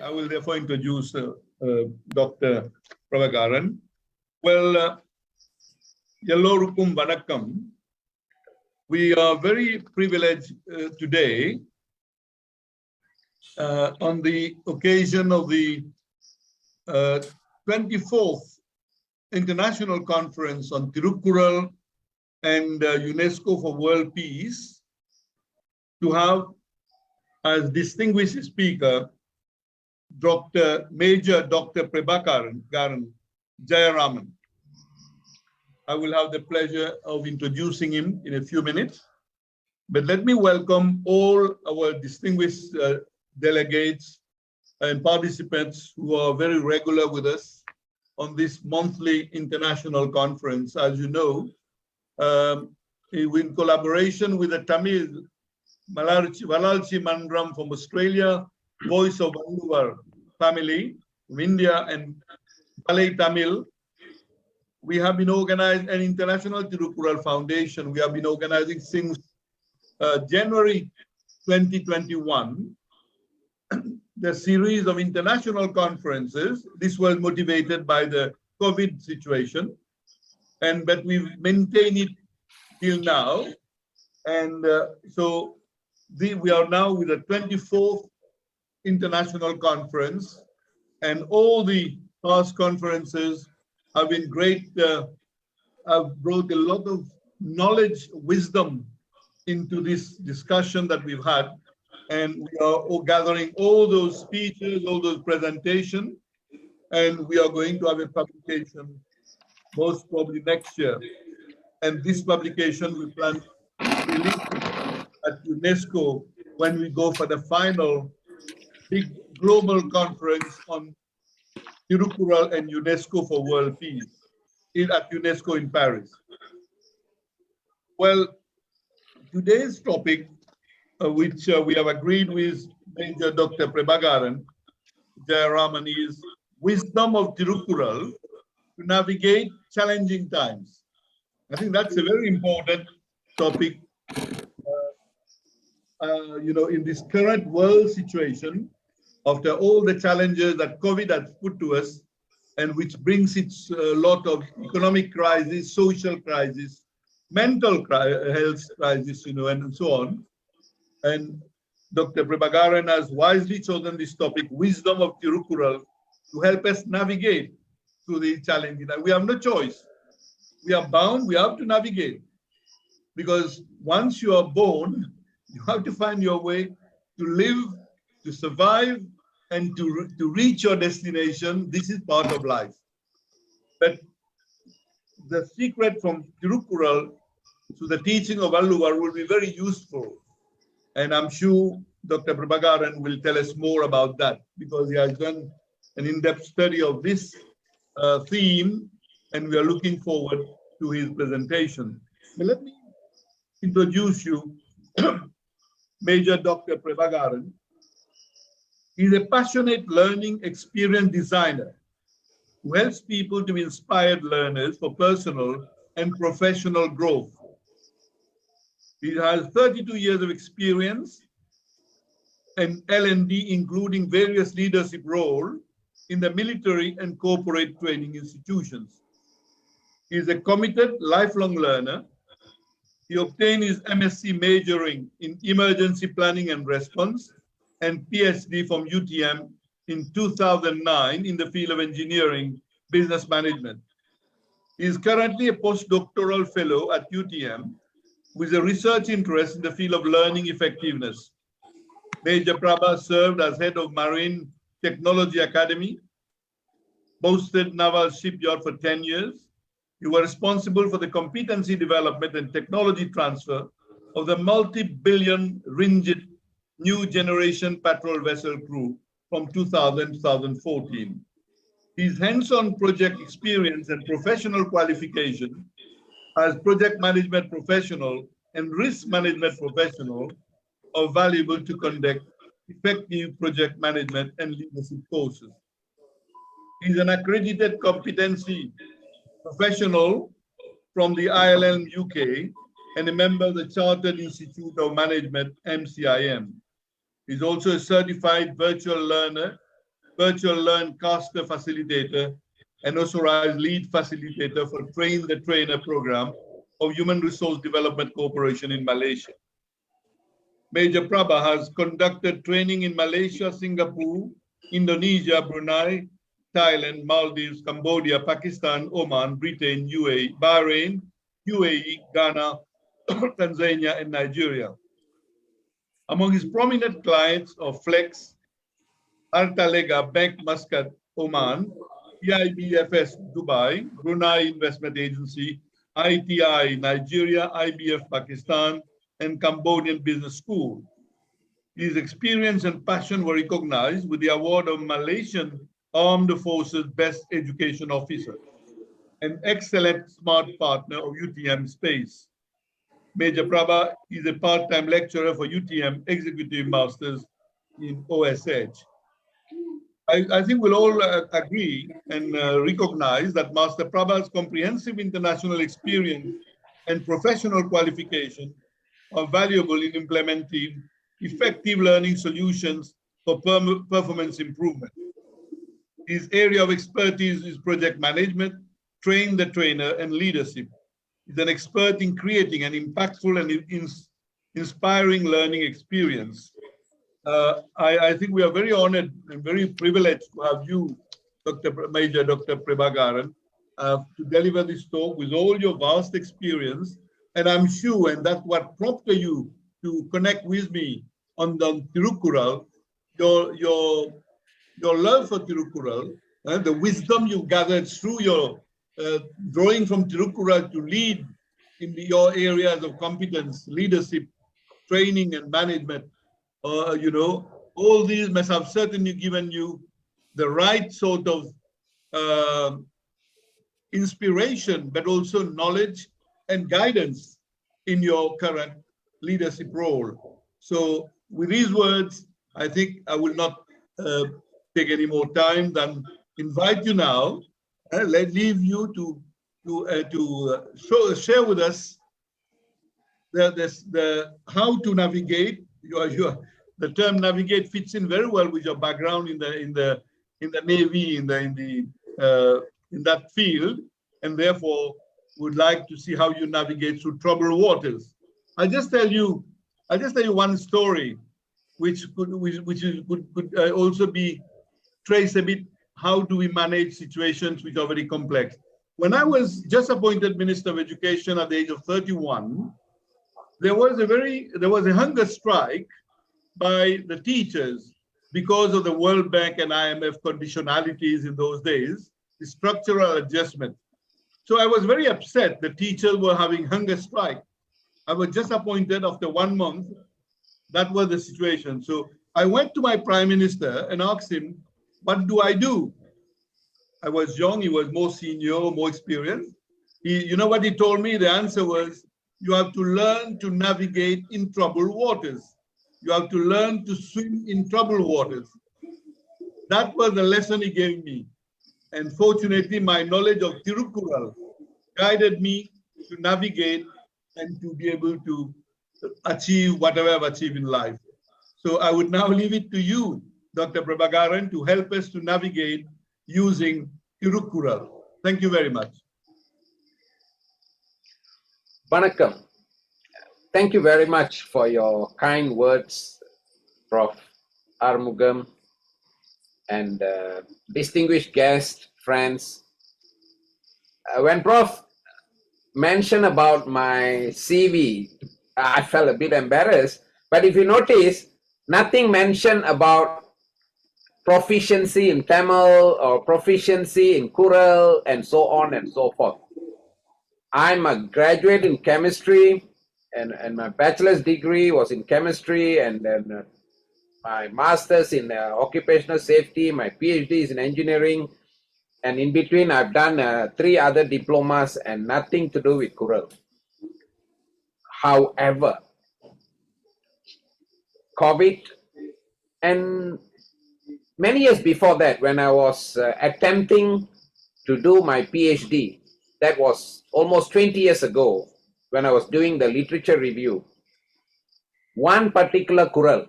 I will therefore introduce Dr. Prevagaran. Well, Yellorukum Vanakkam. We are very privileged today on the occasion of the 24th International Conference on Thirukkural and UNESCO for World Peace to have as distinguished speaker Major Dr. Prebagaran, JayaRaman. I will have the pleasure of introducing him in a few minutes. But let me welcome all our distinguished delegates and participants who are very regular with us on this monthly international conference. As you know, in collaboration with the Tamil Valalchi Mandram from Australia, Voice of Valluvar family from India, and Malay Tamil, we have been organized an International Thirukkural Foundation. We have been organizing since January 2021 the series of international conferences. This was motivated by the COVID situation, but we've maintained it till now. And so we are now with the 24th international conference, and all the past conferences have been great, have brought a lot of knowledge, wisdom into this discussion that we've had. And we are all gathering all those speeches, all those presentations, and we are going to have a publication most probably next year. And this publication we plan to release at UNESCO when we go for the final big global conference on Thirukkural and UNESCO for World Peace at UNESCO in Paris. Well, today's topic, which we have agreed with Major Dr. Prevagaran, JayaRaman, is wisdom of Thirukkural to navigate challenging times. I think that's a very important topic, in this current world situation, after all the challenges that COVID has put to us, and which brings its lot of economic crisis, social crisis, mental health crisis, and so on. And Dr. Prevagaran has wisely chosen this topic, wisdom of Thirukkural, to help us navigate through the challenges. We have no choice. We are bound, we have to navigate. Because once you are born, you have to find your way to live, to survive, and to reach your destination. This is part of life. But the secret from Thirukkural to the teaching of Valluvar will be very useful. And I'm sure Dr. Prevagaran will tell us more about that, because he has done an in-depth study of this theme, and we are looking forward to his presentation. But let me introduce you Major Dr. Prevagaran. He's a passionate learning experience designer who helps people to be inspired learners for personal and professional growth. He has 32 years of experience in L&D, including various leadership roles in the military and corporate training institutions. He is a committed lifelong learner. He obtained his MSc majoring in emergency planning and response and PhD from UTM in 2009 in the field of engineering business management. He is currently a postdoctoral fellow at UTM with a research interest in the field of learning effectiveness. Major Prabha served as head of Marine Technology Academy, Boasted Naval Shipyard for 10 years. You were responsible for the competency development and technology transfer of the multi-billion ringgit new generation patrol vessel crew from 2000 to 2014. His hands-on project experience and professional qualification as project management professional and risk management professional are valuable to conduct effective project management and leadership courses. He's an accredited competency professional from the ILM UK and a member of the Chartered Institute of Management, MCIM. He's also a certified virtual learner virtual learn caster facilitator, and authorized lead facilitator for Train the Trainer program of Human Resource Development Corporation in Malaysia. Major Prabha has conducted training in Malaysia, Singapore, Indonesia, Brunei, Thailand, Maldives, Cambodia, Pakistan, Oman, Britain, UAE, Bahrain, UAE, Ghana, Tanzania, and Nigeria. Among his prominent clients are Flex, Artalega, Bank Muscat, Oman, EIBFS, Dubai, Brunei Investment Agency, ITI, Nigeria, IBF, Pakistan, and Cambodian Business School. His experience and passion were recognized with the award of Malaysian Armed Forces Best Education Officer, an excellent smart partner of UTM Space. Major Prabha is a part-time lecturer for UTM Executive Masters in OSH. I think we'll all agree and recognize that Master Prabha's comprehensive international experience and professional qualification are valuable in implementing effective learning solutions for performance improvement. His area of expertise is project management, train the trainer, and leadership. He's an expert in creating an impactful and inspiring learning experience. I think we are very honored and very privileged to have you, Dr. Prevagaran, to deliver this talk with all your vast experience. And I'm sure, and that's what prompted you to connect with me on the Thirukkural, your love for Thirukkural, the wisdom you gathered through your drawing from Thirukkural to lead in your areas of competence, leadership, training, and management. You know, all these must have certainly given you the right sort of inspiration, but also knowledge and guidance in your current leadership role. So with these words, I think I will not take any more time than invite you now. Let's leave you to share with us the how to navigate. The term navigate fits in very well with your background in the Navy, in that field, and therefore would like to see how you navigate through troubled waters. I just tell you one story, which could also be trace a bit. How do we manage situations which are very complex? When I was just appointed Minister of Education at the age of 31, there was a hunger strike by the teachers because of the World Bank and IMF conditionalities in those days, the structural adjustment. So I was very upset the teachers were having hunger strike. I was just appointed after 1 month. That was the situation. So I went to my Prime Minister and asked him, what do I do? I was young, he was more senior, more experienced. You know what he told me? The answer was, you have to learn to navigate in troubled waters. You have to learn to swim in troubled waters. That was the lesson he gave me. And fortunately, my knowledge of Thirukkural guided me to navigate and to be able to achieve whatever I've achieved in life. So I would now leave it to you, Dr. Prevagaran, to help us to navigate using Thirukkural. Thank you very much. Vanakkam. Thank you very much for your kind words, Prof. Armugam, and distinguished guests, friends. When Prof mentioned about my CV, I felt a bit embarrassed. But if you notice, nothing mentioned about proficiency in Tamil or proficiency in Kural and so on and so forth. I'm a graduate in chemistry, and my bachelor's degree was in chemistry, and then my master's in occupational safety, my PhD is in engineering, and in between I've done 3 other diplomas and nothing to do with Kural. However, COVID and many years before that, when I was attempting to do my PhD, that was almost 20 years ago, when I was doing the literature review, one particular Kural,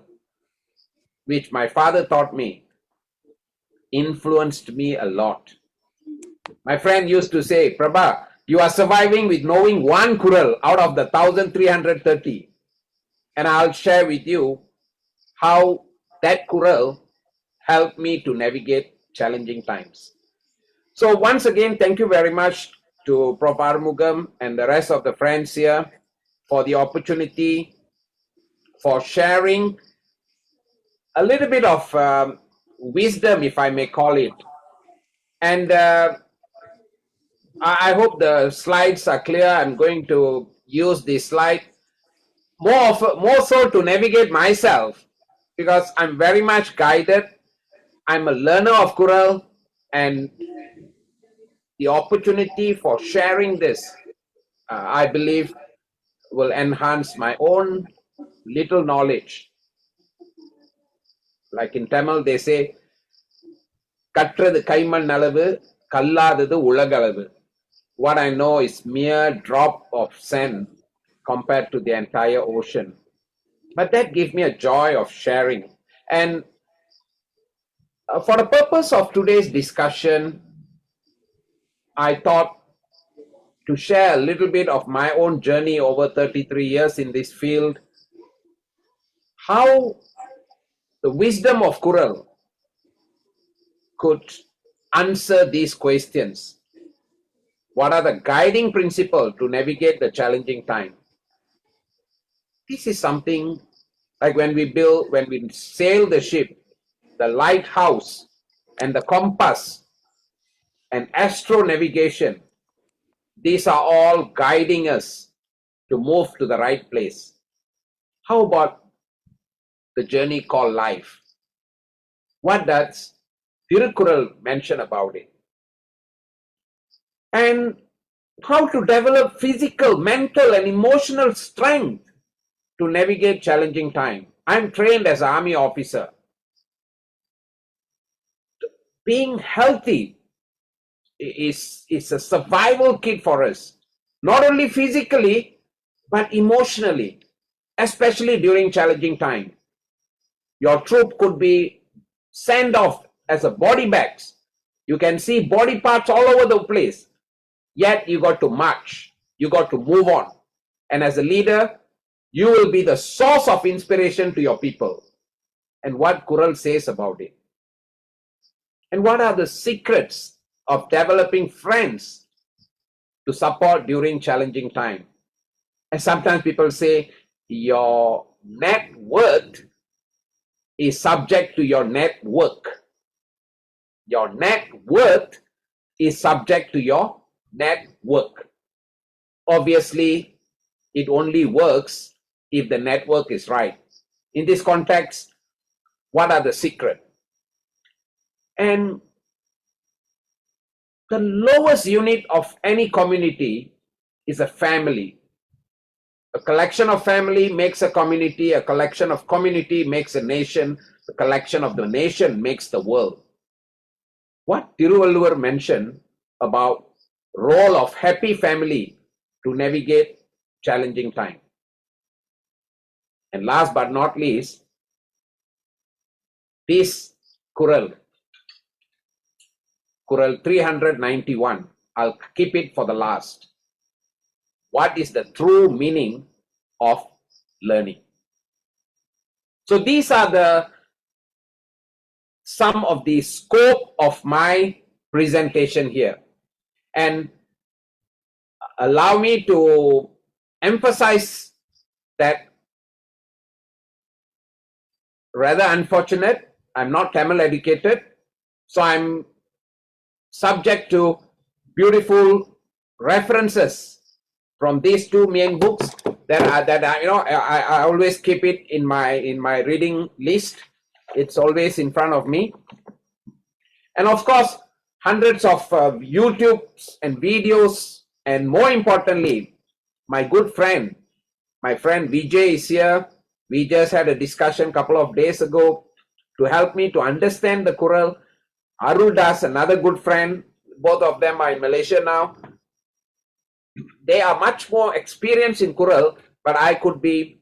which my father taught me, influenced me a lot. My friend used to say, Prabha, you are surviving with knowing one Kural out of the 1330. And I'll share with you how that Kural helped me to navigate challenging times. So once again, thank you very much to Prof. Armugam and the rest of the friends here for the opportunity for sharing a little bit of wisdom, if I may call it. And I hope the slides are clear. I'm going to use this slide more so to navigate myself, because I'm very much guided. I'm a learner of Kural, and the opportunity for sharing this, I believe, will enhance my own little knowledge. Like in Tamil, they say, "Katrathu kaimal nalavu, kalladadu ulagalavu." What I know is mere drop of sand compared to the entire ocean. But that gives me a joy of sharing. And for the purpose of today's discussion, I thought to share a little bit of my own journey over 33 years in this field, how the wisdom of Kural could answer these questions. What are the guiding principles to navigate the challenging time? This is something like when we sail the ship, the lighthouse and the compass and astro navigation, these are all guiding us to move to the right place. How about the journey called life? What does Thirukkural mention about it? And how to develop physical, mental and emotional strength to navigate challenging time. I'm trained as an army officer. Being healthy is a survival kit for us, not only physically, but emotionally, especially during challenging time. Your troop could be sent off as a body bags. You can see body parts all over the place, yet you got to march, you got to move on. And as a leader, you will be the source of inspiration to your people. And what Kural says about it. And what are the secrets of developing friends to support during challenging time? And sometimes people say your net worth is subject to your network. Your net worth is subject to your network. Obviously, it only works if the network is right. In this context, what are the secrets? And the lowest unit of any community is a family. A collection of family makes a community, a collection of community makes a nation, a collection of the nation makes the world. What Thiruvallur mentioned about role of happy family to navigate challenging time. And last but not least, this Kural 391, I'll keep it for the last. What is the true meaning of learning? So these are some of the scope of my presentation here. And allow me to emphasize that rather unfortunate, I'm not Tamil educated, so I'm subject to beautiful references from these two main books I always keep it in my reading list. It's always in front of me. And of course, hundreds of YouTubes and videos, and more importantly, my good friend, my friend Vijay is here. We just had a discussion a couple of days ago to help me to understand the Kural. Arul Das, another good friend, both of them are in Malaysia now. They are much more experienced in Kural, but I could be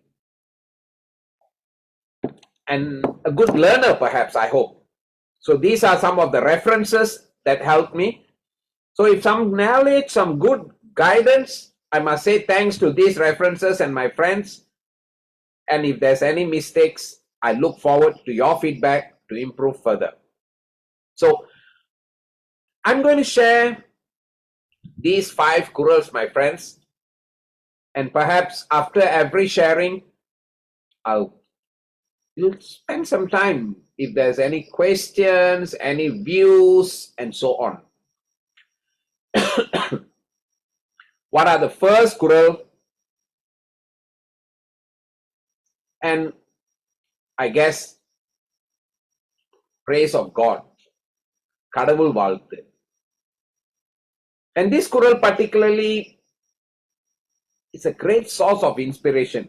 a good learner perhaps, I hope. So these are some of the references that helped me. So if some knowledge, some good guidance, I must say thanks to these references and my friends. And if there's any mistakes, I look forward to your feedback to improve further. So I'm going to share these 5 Kurals, my friends. And perhaps after every sharing, I'll spend some time if there's any questions, any views, and so on. What are the first Kural? And I guess praise of God. Kadavul Valthu. And this Kural particularly is a great source of inspiration.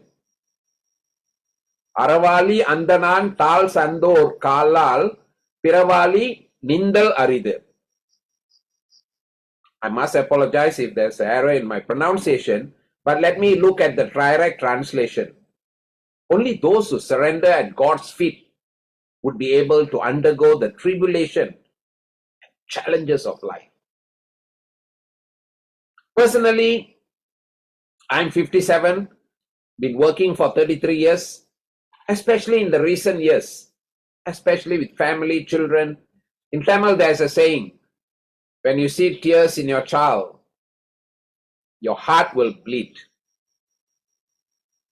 Aravali Andanan Tal Sandor Kalal Piravali Nindal Aridu. I must apologize if there's an error in my pronunciation, but let me look at the direct translation. Only those who surrender at God's feet would be able to undergo the tribulation and challenges of life. Personally, I'm 57, been working for 33 years, especially in the recent years, especially with family, children. In Tamil, there's a saying, when you see tears in your child, your heart will bleed.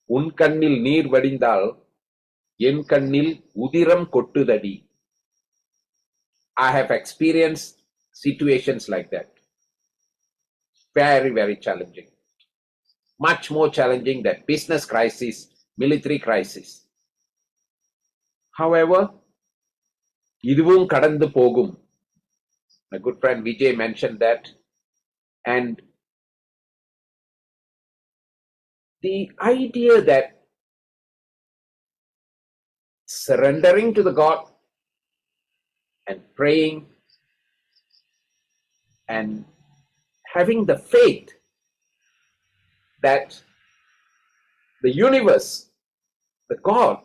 Un kannil neer vadindal, yen kannil udiram kottudadi. I have experienced situations like that. Very, very challenging. Much more challenging than business crisis, military crisis. However, iduvum kadandu pogum. My good friend Vijay mentioned that. And the idea that surrendering to the God and praying and having the faith that the universe, the God,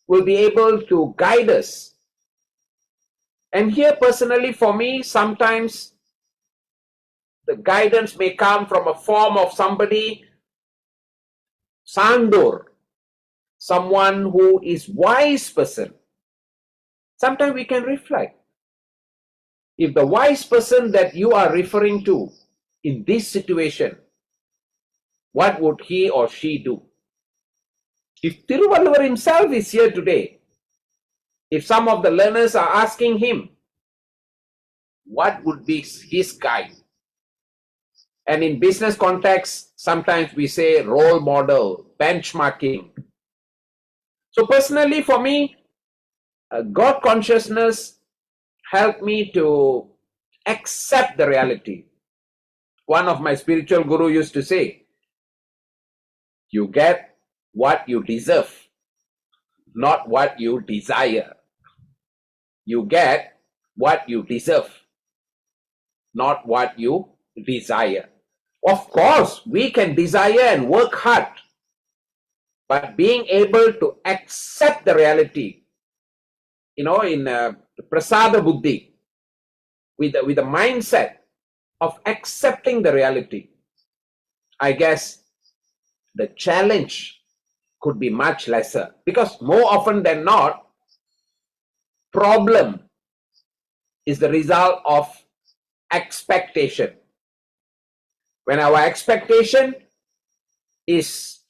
will be able to guide us. And here personally for me, sometimes the guidance may come from a form of somebody, Sandor, someone who is wise person. Sometimes we can reflect. If the wise person that you are referring to in this situation, what would he or she do? If Thiruvallur himself is here today, if some of the learners are asking him, what would be his guide? And in business context, sometimes we say role model, benchmarking. So personally for me, God consciousness helped me to accept the reality. One of my spiritual guru used to say, you get what you deserve, not what you desire. You get what you deserve, not what you desire. Of course, we can desire and work hard, but being able to accept the reality, in prasada buddhi, with the mindset of accepting the reality, I guess the challenge could be much lesser, because more often than not, problem is the result of expectation. When our expectation is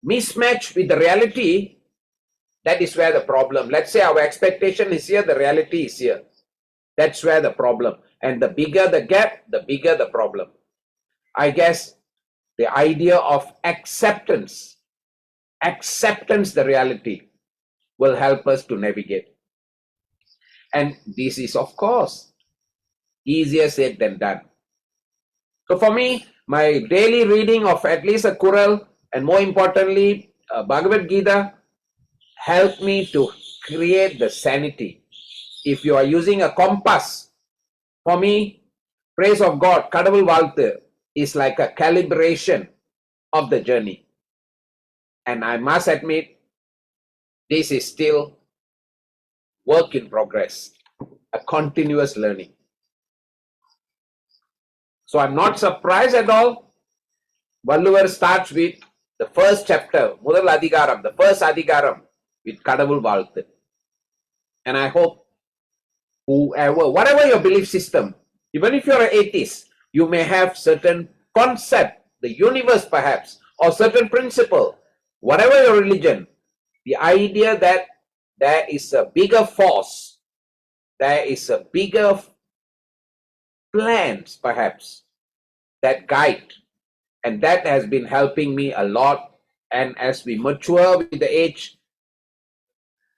mismatched with the reality, that is where the problem. Let's say our expectation is here, the reality is here. That's where the problem. And the bigger the gap, the bigger the problem. I guess the idea of acceptance, the reality, will help us to navigate. And this is, of course, easier said than done. So for me, my daily reading of at least a Kural, and more importantly, Bhagavad Gita, helped me to create the sanity. If you are using a compass, for me, praise of God, Kadavul Valthu, is like a calibration of the journey. And I must admit, this is still work in progress, a continuous learning. So I'm not surprised at all. Valluvar starts with the first chapter, Mudal Adhikaram, the first Adhikaram, with Kadavul Valthu. And I hope whoever, whatever your belief system, even if you're an atheist, you may have certain concept, the universe perhaps, or certain principle, whatever your religion, the idea that there is a bigger force, there is a bigger plans perhaps that guide, and that has been helping me a lot. And as we mature with the age,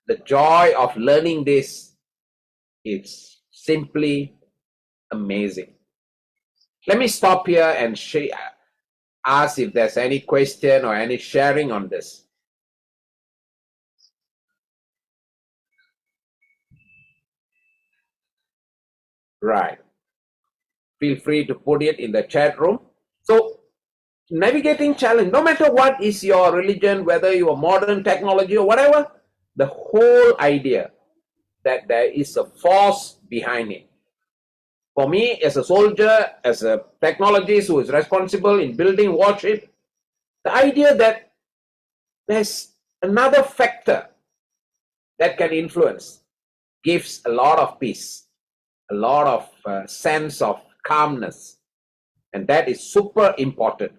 the joy of learning this is simply amazing. Let me stop here and ask if there's any question or any sharing on this. Right. Feel free to put it in the chat room. So, navigating challenge, no matter what is your religion, whether you are modern technology or whatever, the whole idea that there is a force behind it. For me, as a soldier, as a technologist who is responsible in building warship, the idea that there's another factor that can influence gives a lot of peace, a lot of sense of calmness, and that is super important.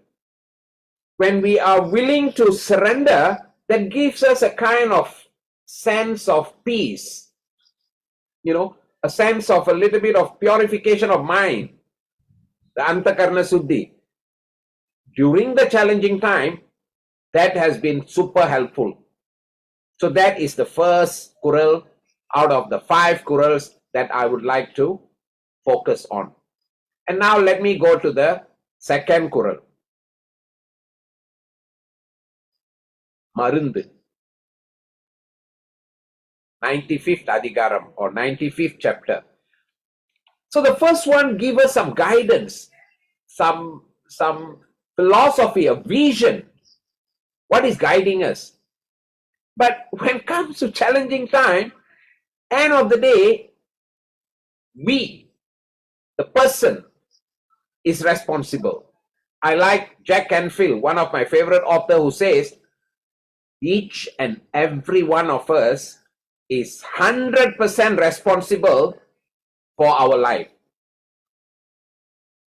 When we are willing to surrender, that gives us a kind of sense of peace, a sense of a little bit of purification of mind, the Antakarna Suddhi. During the challenging time, that has been super helpful. So that is the first Kural out of the 5 Kurals that I would like to focus on. And now let me go to the second Kural. Marundu. 95th Adhikaram or 95th chapter. So the first one gives us some guidance, some philosophy, a vision. What is guiding us? But when it comes to challenging time, end of the day, we, the person, is responsible. I like Jack Canfield, one of my favorite authors, who says, each and every one of us is 100% responsible for our life.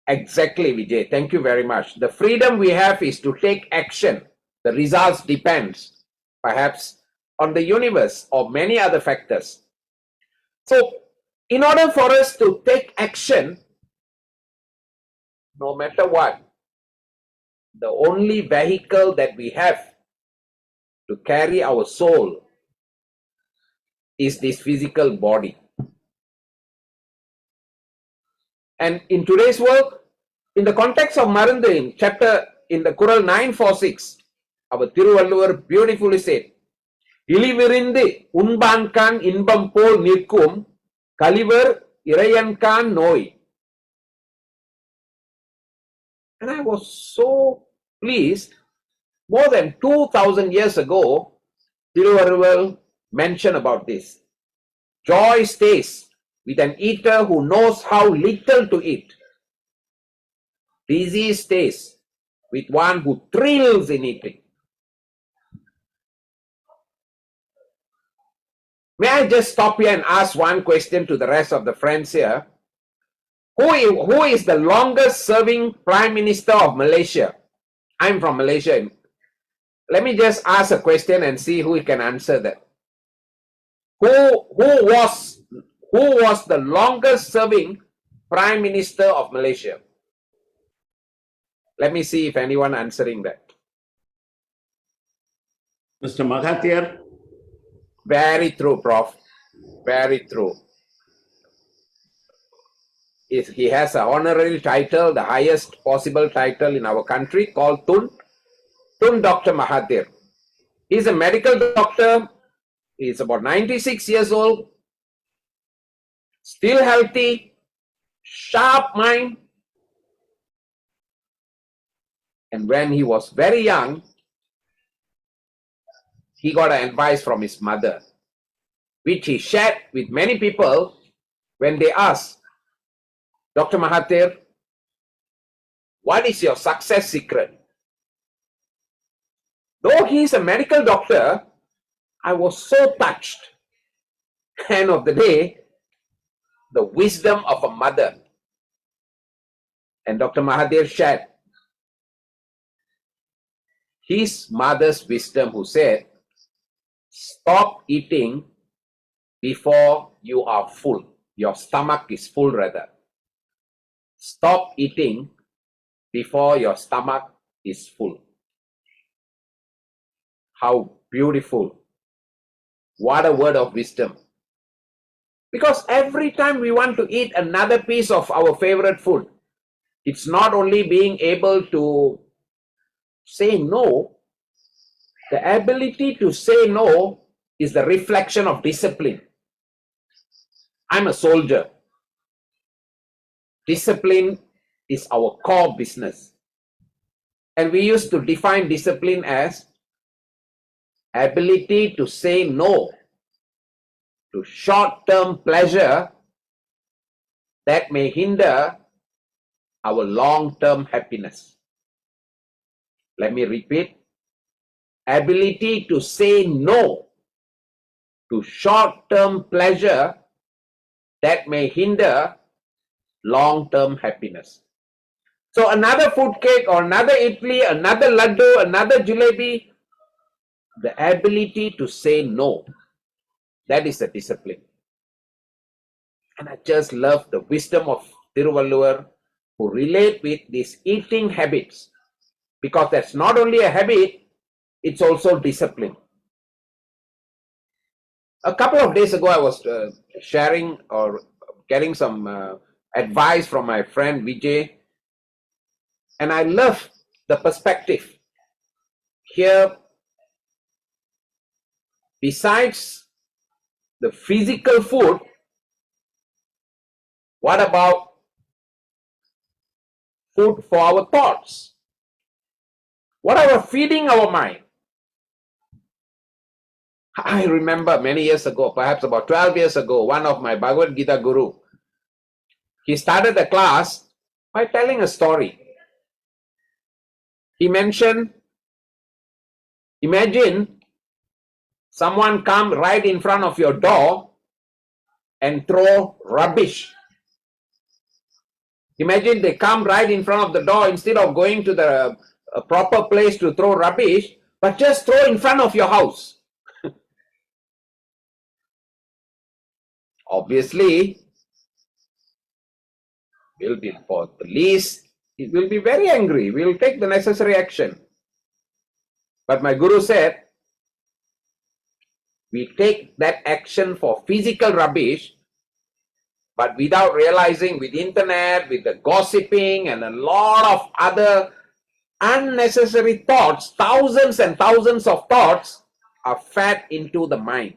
Exactly, Vijay. Thank you very much. The freedom we have is to take action. The results depends, perhaps, on the universe or many other factors. So, in order for us to take action, no matter what, the only vehicle that we have to carry our soul is this physical body. And in today's world, in the context of Marundu, in the Kural 946, our Thiruvallur beautifully said, Ilivirindi unbankan inbam pol nirkum kaliver irayankan noi. And I was so pleased. More than 2,000 years ago, Thiruvallur mentioned about this. Joy stays with an eater who knows how little to eat. Disease stays with one who thrills in eating. May I just stop here and ask one question to the rest of the friends here? Who is the longest serving Prime Minister of Malaysia? I'm from Malaysia. Let me just ask a question and see who can answer that. Who was the longest serving Prime Minister of Malaysia? Let me see if anyone answering that. Mr. Mahathir. Very true, Prof. Very true. He has an honorary title, the highest possible title in our country, called Tun Dr. Mahathir. He's a medical doctor. He's about 96 years old, still healthy, sharp mind. And when he was very young, he got an advice from his mother. which he shared with many people when they asked, Dr. Mahathir, what is your success secret? Though he is a medical doctor, I was so touched. End of the day, the wisdom of a mother. And Dr. Mahathir shared his mother's wisdom, who said, stop eating before you are full. Your stomach is full, rather. Stop eating before your stomach is full. How beautiful. What a word of wisdom. Because every time we want to eat another piece of our favorite food, it's not only being able to say no, the ability to say no is the reflection of discipline. I'm a soldier. Discipline is our core business. And we used to define discipline as ability to say no to short-term pleasure that may hinder our long-term happiness. Let me repeat. Ability to say no to short-term pleasure that may hinder long-term happiness. So another food cake or another idli, another laddu, another jalebi, the ability to say no, that is a discipline. And I just love the wisdom of Thiruvallur, who relate with these eating habits, because that's not only a habit, it's also discipline. A couple of days ago, I was sharing or getting some advice from my friend Vijay, and I love the perspective. Here, besides the physical food, what about food for our thoughts? What about feeding our mind? I remember many years ago, perhaps about 12 years ago, one of my Bhagavad Gita guru, he started the class by telling a story. He mentioned, imagine someone come right in front of your door and throw rubbish. Imagine they come right in front of the door instead of going to the proper place to throw rubbish, but just throw in front of your house. Obviously, will be for the least, it will be very angry. We will take the necessary action. But my guru said, we take that action for physical rubbish, but without realizing, with internet, with the gossiping and a lot of other unnecessary thoughts, thousands and thousands of thoughts are fed into the mind.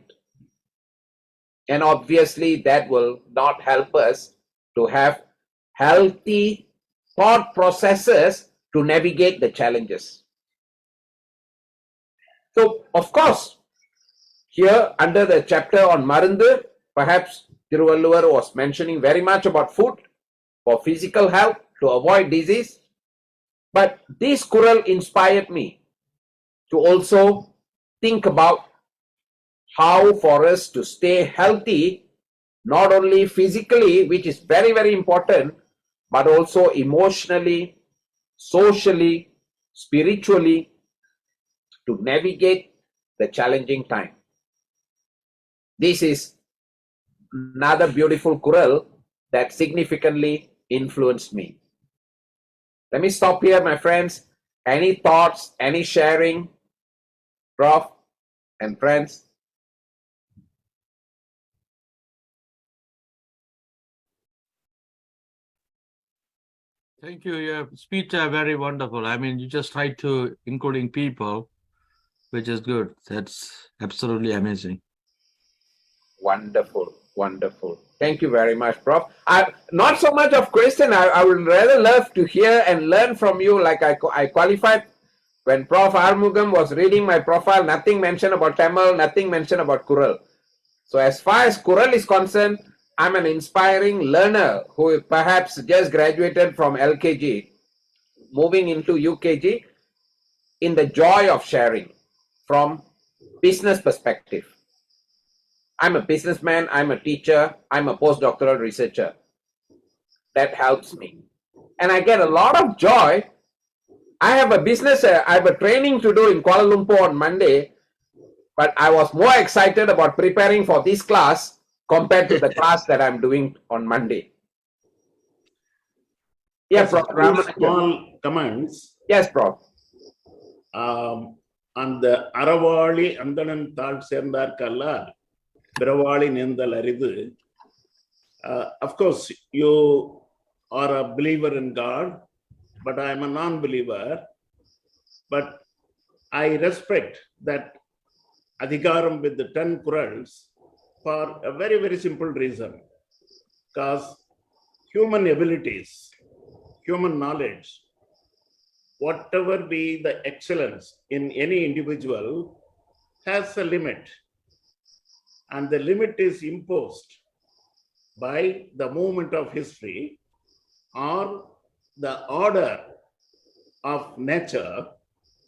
And obviously that will not help us to have healthy thought processes to navigate the challenges. So, of course, here under the chapter on Marundu, perhaps Thiruvallur was mentioning very much about food for physical health to avoid disease. But this Kural inspired me to also think about how for us to stay healthy, not only physically, which is very, very important, but also emotionally, socially, spiritually, to navigate the challenging time. This is another beautiful Kural that significantly influenced me. Let me stop here, my friends. Any thoughts, any sharing, Prof and friends? Thank you. Your speech are very wonderful. I mean, you just try to including people, which is good. That's absolutely amazing. Wonderful, wonderful. Thank you very much, Prof. Not so much of question. I would rather love to hear and learn from you. Like I qualified when Prof. Armugam was reading my profile, nothing mentioned about Tamil, nothing mentioned about Kural. So as far as Kural is concerned, I'm an inspiring learner who perhaps just graduated from LKG, moving into UKG, in the joy of sharing from business perspective. I'm a businessman, I'm a teacher, I'm a postdoctoral researcher. That helps me. And I get a lot of joy. I have a business, I have a training to do in Kuala Lumpur on Monday, but I was more excited about preparing for this class compared to the class that I'm doing on Monday. Yeah, Prof. Two small comments. Yes, Prof. அந்த அறவாளி அந்தணன் தாழ் சேர்ந்தார்க்கல்ல பிறவாளி நேர்ந்தல் அரிது. Of course, you are a believer in God, but I am a non-believer. But I respect that adhikaram with the 10 Kurals for a very, very simple reason. Because human abilities, human knowledge, whatever be the excellence in any individual has a limit. And the limit is imposed by the movement of history or the order of nature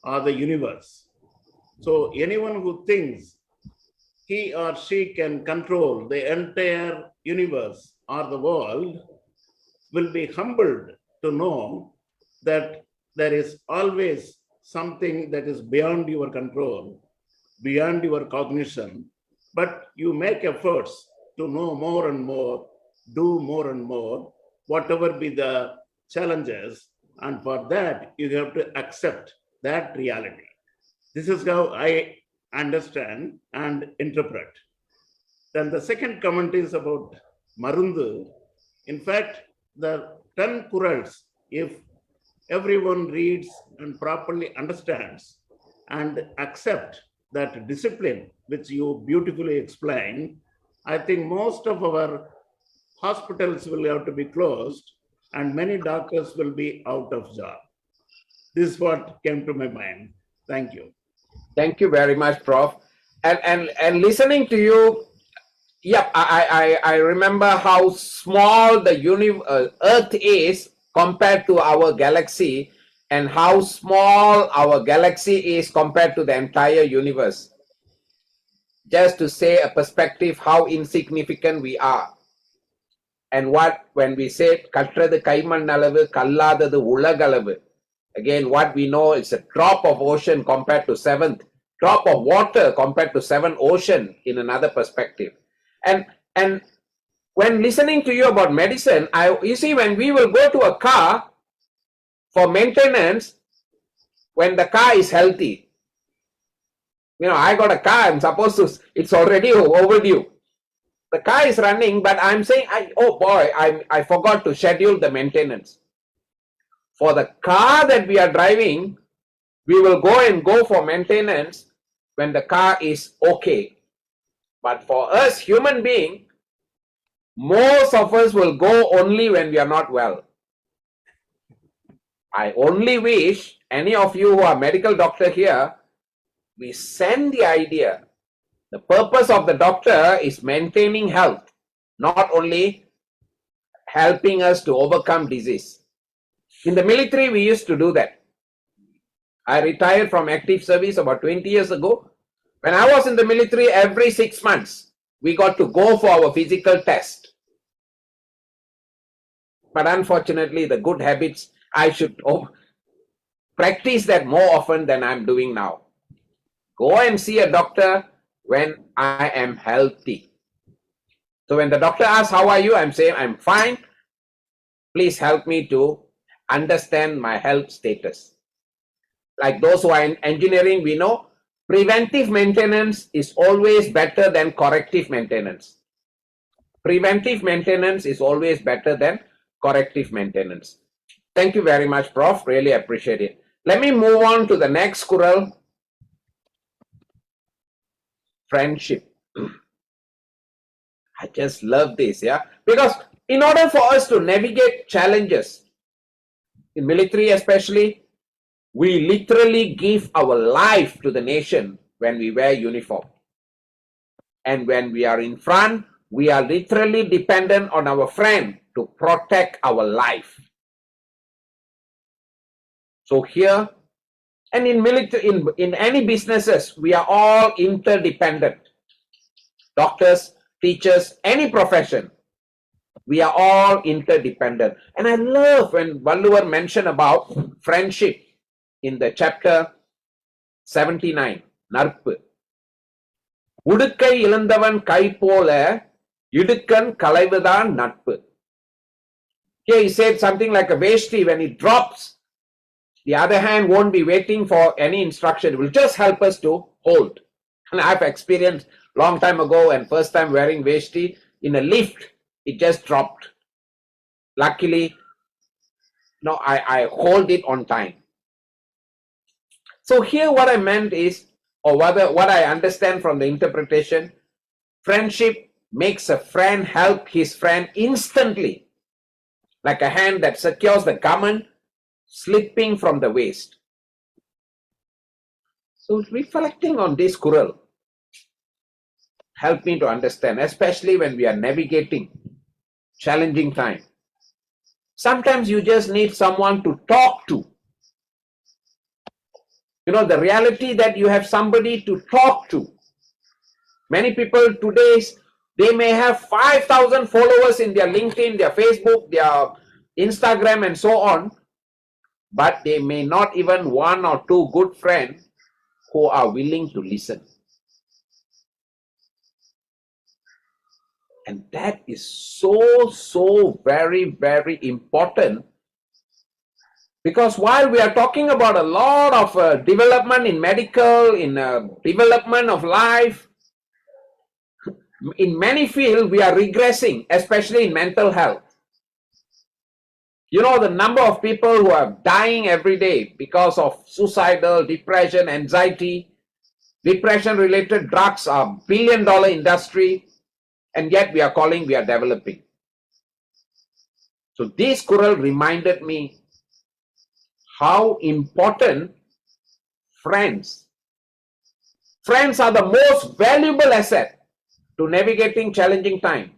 or the universe. So anyone who thinks he or she can control the entire universe or the world will be humbled to know that there is always something that is beyond your control, beyond your cognition, but you make efforts to know more and more, do more and more, whatever be the challenges, and for that you have to accept that reality. This is how I understand and interpret. Then the second comment is about Marundu. In fact, the 10 Kurals, if everyone reads and properly understands and accept that discipline which you beautifully explained, I think most of our hospitals will have to be closed and many doctors will be out of job. This is what came to my mind. Thank you. Thank you very much, Prof. And listening to you, yeah, I remember how small the Earth is compared to our galaxy, and how small our galaxy is compared to the entire universe. Just to say a perspective how insignificant we are. And when we say கற்றது கைமண் அளவு கல்லாதது உலகளவு, again what we know is a drop of ocean compared to drop of water compared to 7 ocean in another perspective. And when listening to you about medicine, you see, when we will go to a car for maintenance, when the car is healthy, you know, I got a car, I'm supposed to, it's already overdue. The car is running, but I'm saying, oh boy, I forgot to schedule the maintenance. For the car that we are driving, we will go for maintenance when the car is okay. But for us human beings, most of us will go only when we are not well. I only wish any of you who are medical doctor here, we send the idea. The purpose of the doctor is maintaining health, not only helping us to overcome disease. In the military, we used to do that. I retired from active service about 20 years ago. When I was in the military, every 6 months, we got to go for our physical test. But unfortunately, the good habits, I should practice that more often than I'm doing now. Go and see a doctor when I am healthy. So when the doctor asks, how are you? I'm saying, I'm fine. Please help me to understand my health status. Like those who are in engineering, we know preventive maintenance is always better than corrective maintenance. Preventive maintenance is always better than corrective maintenance. Thank you very much, Prof. Really appreciate it. Let me move on to the next Kural. Friendship. I just love this, yeah? Because in order for us to navigate challenges, in military especially, we literally give our life to the nation when we wear uniform. And when we are in front, we are literally dependent on our friend to protect our life. So here, and in military, in any businesses, we are all interdependent. Doctors, teachers, any profession, we are all interdependent. And I love when Valluvar mentioned about friendship in the chapter 79, Narpu. உடுக்கை இழந்தவன் கை போல இடுக்கன் களைவுதான் நட்பு. Here he said something like a veshti, when it drops, the other hand won't be waiting for any instruction. It will just help us to hold. And I've experienced long time ago and first time wearing veshti in a lift, it just dropped. Luckily, no, I hold it on time. So here what I meant is, or what I understand from the interpretation, friendship makes a friend help his friend instantly, like a hand that secures the garment slipping from the waist. So reflecting on this Kural helped me to understand, especially when we are navigating challenging time. Sometimes you just need someone to talk to. You know, the reality that you have somebody to talk to. Many people today, they may have 5,000 followers in their LinkedIn, their Facebook, their Instagram and so on, but they may not even one or two good friends who are willing to listen. And that is so very, very important. Because while we are talking about a lot of development in medical, in development of life, in many fields we are regressing, especially in mental health. You know, the number of people who are dying every day because of suicidal, depression, anxiety, depression-related drugs are billion-dollar industry, and yet we are calling we are developing. So this Kural reminded me how important friends are the most valuable asset to navigating challenging time.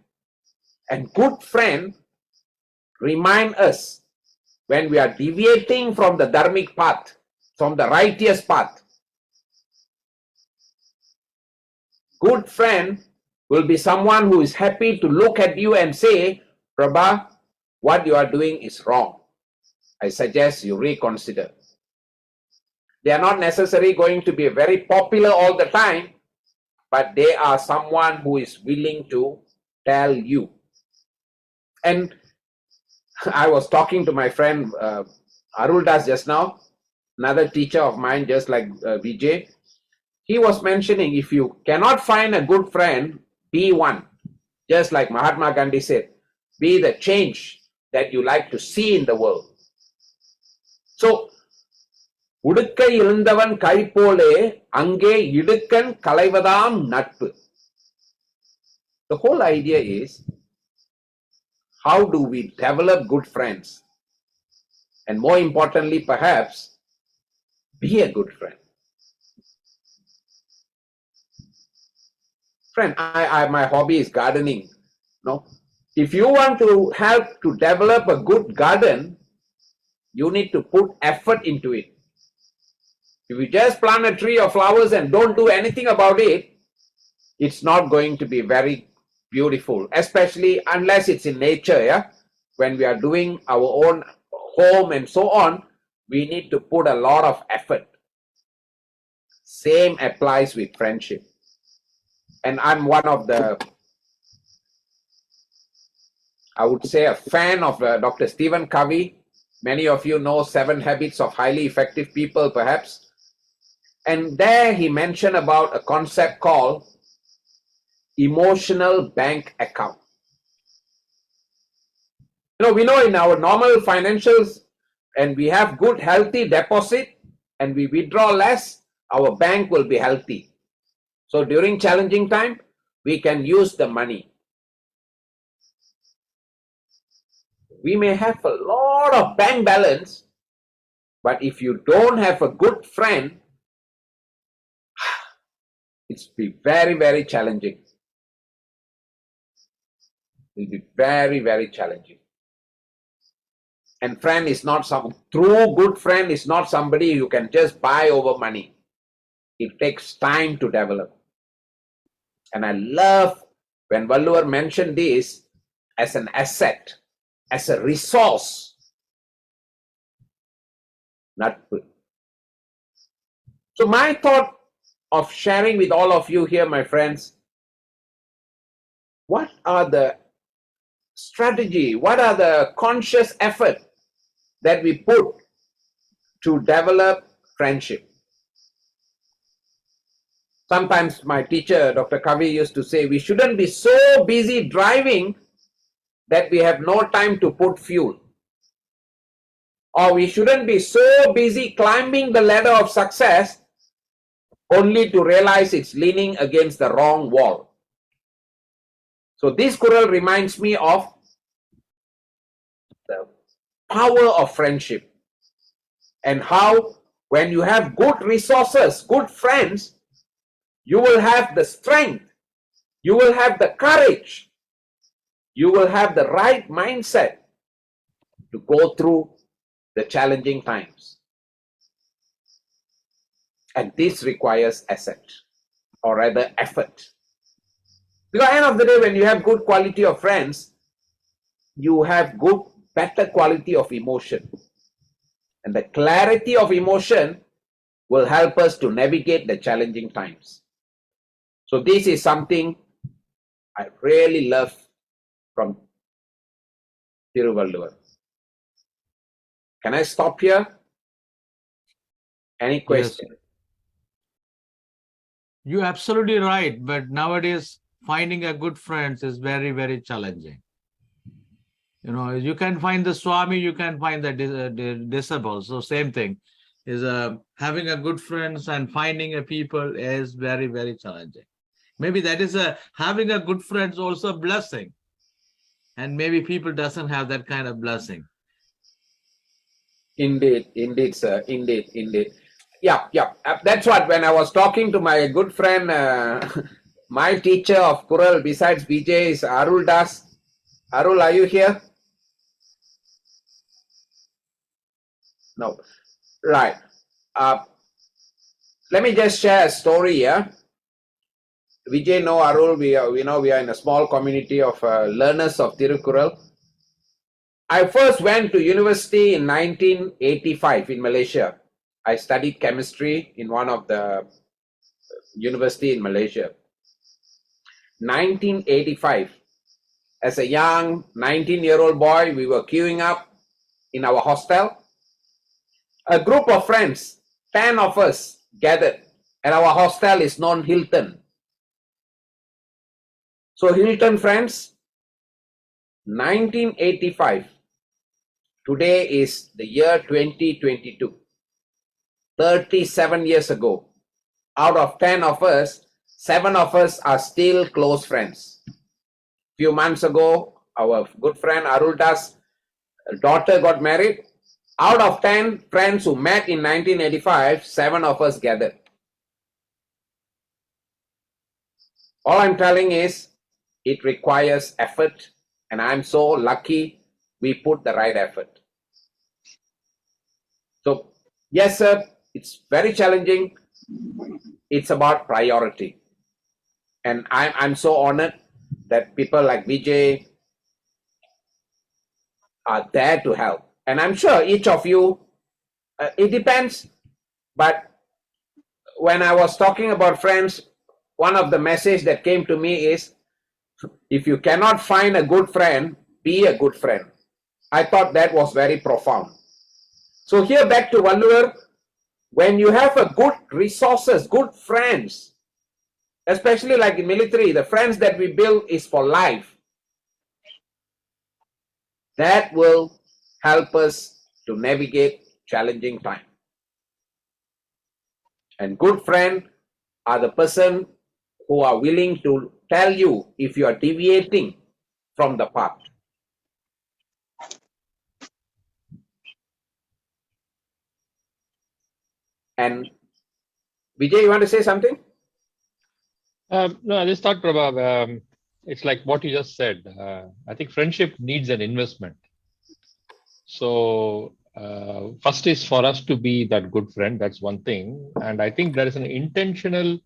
And good friends remind us when we are deviating from the dharmic path, from the righteous path. Good friend will be someone who is happy to look at you and say, Prabha, what you are doing is wrong. I suggest you reconsider. They are not necessarily going to be very popular all the time, but they are someone who is willing to tell you. And I was talking to my friend Aruldas just now, another teacher of mine, just like Vijay. He was mentioning, if you cannot find a good friend, be one. Just like Mahatma Gandhi said, be the change that you like to see in the world. So, உடுக்கை இருந்தவன் கை போலே அங்கே இடுக்கன் களைவதாம் நட்பு. The whole idea is, how do we develop good friends? And more importantly, perhaps, be a good friend. Friend, my hobby is gardening. No, if you want to help to develop a good garden, you need to put effort into it. If you just plant a tree of flowers and don't do anything about it, it's not going to be very beautiful, especially unless it's in nature. Yeah, when we are doing our own home and so on, we need to put a lot of effort. Same applies with friendship. And I'm one of the, I would say, a fan of Dr. Stephen Covey. Many of you know 7 Habits of Highly Effective People, perhaps. And there he mentioned about a concept called emotional bank account. You know, we know in our normal financials, and we have good healthy deposit and we withdraw less, our bank will be healthy. So during challenging time, we can use the money. We may have a lot of bank balance, but if you don't have a good friend, it's be very, very challenging. will be very, very challenging. And friend is not true good friend is not somebody you can just buy over money. It takes time to develop. And I love when Valluvar mentioned this as an asset, as a resource. Not good. So my thought of sharing with all of you here, my friends, what are the strategy, what are the conscious effort that we put to develop friendship? Sometimes my teacher, Dr. Kavi, used to say, we shouldn't be so busy driving that we have no time to put fuel. Or we shouldn't be so busy climbing the ladder of success only to realize it's leaning against the wrong wall. So this Kural reminds me of the power of friendship and how when you have good resources, good friends, you will have the strength, you will have the courage, you will have the right mindset to go through the challenging times. And this requires asset, or rather effort. Because at the end of the day, when you have good quality of friends, you have better quality of emotion. And the clarity of emotion will help us to navigate the challenging times. So this is something I really love from Thiruvalluvar. Can I stop here? Any question? Yes. You're absolutely right. But nowadays, finding a good friends is very, very challenging. You know, you can find the Swami, you can find the disabled. So same thing is having a good friends and finding a people is very, very challenging. Maybe that is having a good friends also a blessing. And maybe people doesn't have that kind of blessing. Indeed, indeed, sir. Indeed, indeed. Yeah. That's what, when I was talking to my good friend, my teacher of Kural besides BJ is Arul Das. Arul, are you here? No. Right. Let me just share a story here. Vijay, no, Arul, we are in a small community of learners of Thirukkural. I first went to university in 1985 in Malaysia. I studied chemistry in one of the university in Malaysia. 1985. As a young 19-year-old boy, we were queuing up in our hostel. A group of friends, 10 of us gathered, and our hostel is known Hilton. So Hilton friends, 1985. Today is the year 2022. 37 years ago. Out of 10 of us, 7 of us are still close friends. Few months ago, our good friend Arul Das' daughter got married. Out of 10 friends who met in 1985, 7 of us gathered. All I'm telling is, it requires effort, and I'm so lucky we put the right effort. So, yes, sir, it's very challenging. It's about priority. And I'm so honored that people like Vijay are there to help. And I'm sure each of you, it depends. But when I was talking about friends, one of the messages that came to me is, if you cannot find a good friend, be a good friend. I thought that was very profound. So here back to Valluvar, when you have a good resources, good friends, especially like in military, the friends that we build is for life. That will help us to navigate challenging time. And good friends are the person who are willing to tell you if you are deviating from the path. And Vijay, you want to say something? No, I just thought, Prabha, it's like what you just said. I think friendship needs an investment. So first is for us to be that good friend. That's one thing. And I think there is an intentional,